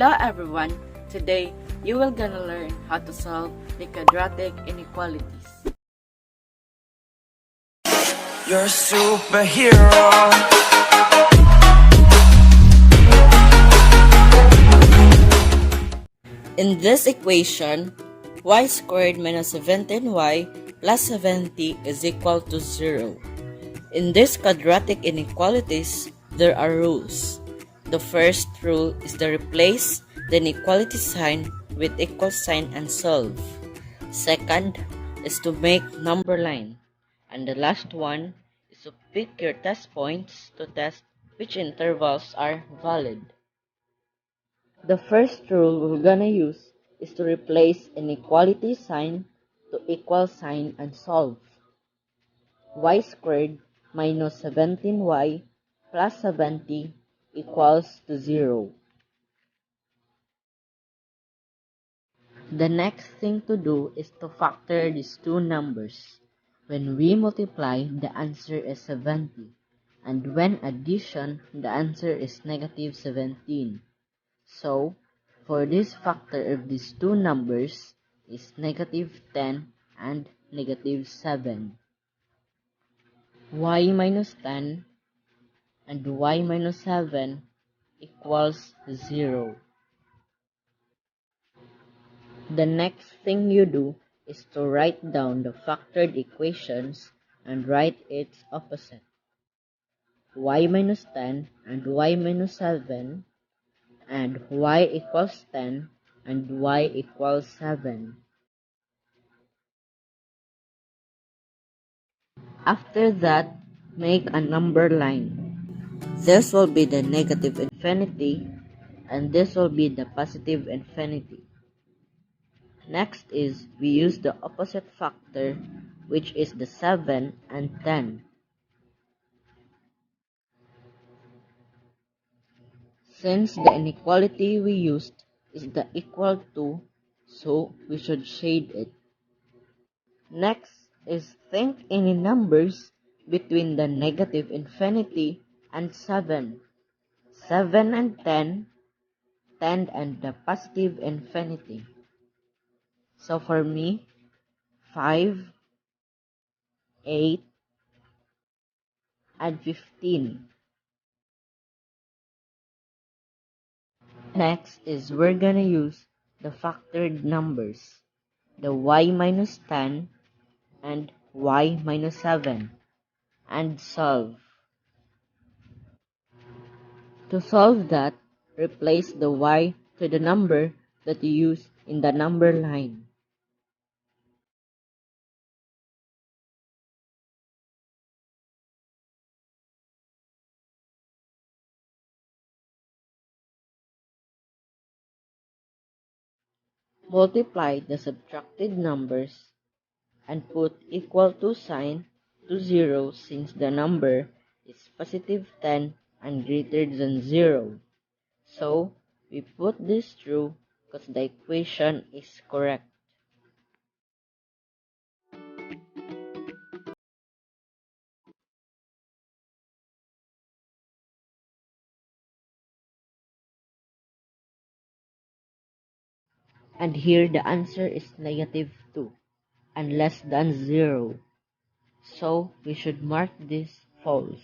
Hello everyone! Today, you will gonna learn how to solve the quadratic inequalities. You're a superhero. In this equation, y squared minus 17y plus 70 is equal to 0. In this quadratic inequalities, there are rules. The first rule is to replace the inequality sign with equal sign and solve. Second is to make number line. And the last one is to pick your test points to test which intervals are valid. The first rule we're gonna use is to replace inequality sign to equal sign and solve. Y squared minus 17y plus 70 equals to 0. The next thing to do is to factor these two numbers. When we multiply, the answer is 70. And when addition, the answer is negative 17. So, for this factor of these two numbers is negative 10 and negative 7. Y minus 10 and y minus 7 equals 0. The next thing you do is to write down the factored equations and write its opposite. Y minus 10 and y minus 7 and y equals 10 and y equals 7. After that, make a number line. This will be the negative infinity and this will be the positive infinity. Next is we use the opposite factor, which is the 7 and 10. Since the inequality we used is the equal to, so we should shade it. Next is think any numbers between the negative infinity and 7. 7 and 10, 10 and the positive infinity. So for me, 5, 8, and 15. Next is we're gonna use the factored numbers, the y minus 10 and y minus 7, and solve. To solve that, replace the y to the number that you use in the number line. Multiply the subtracted numbers and put equal to sign to 0 since the number is positive 10 and greater than 0. So, we put this true because the equation is correct. And here the answer is negative 2 and less than 0. So, we should mark this false.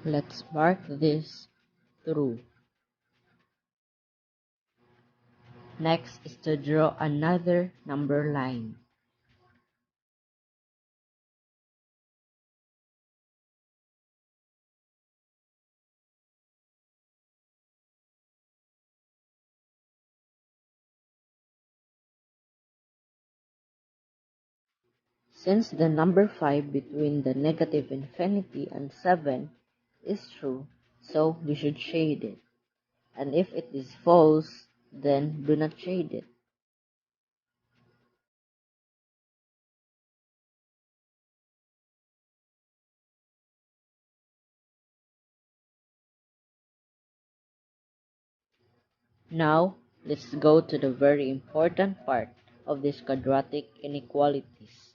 Let's mark this true. Next is to draw another number line. Since the number 5 between the negative infinity and 7 is true, so we should shade it. And if it is false, then do not shade it. Now, let's go to the very important part of these quadratic inequalities.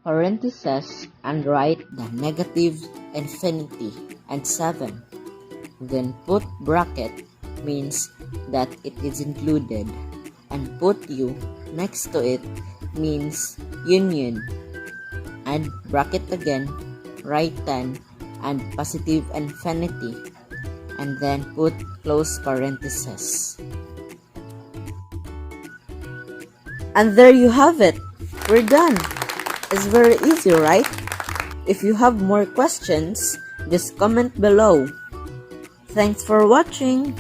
Parentheses and write the negative, infinity, and 7. Then put bracket means that it is included, and put U next to it means union. Add bracket again, write 10 and positive infinity, and then put close parentheses. And there you have it. We're done. It's very easy, right? If you have more questions, just comment below. Thanks for watching.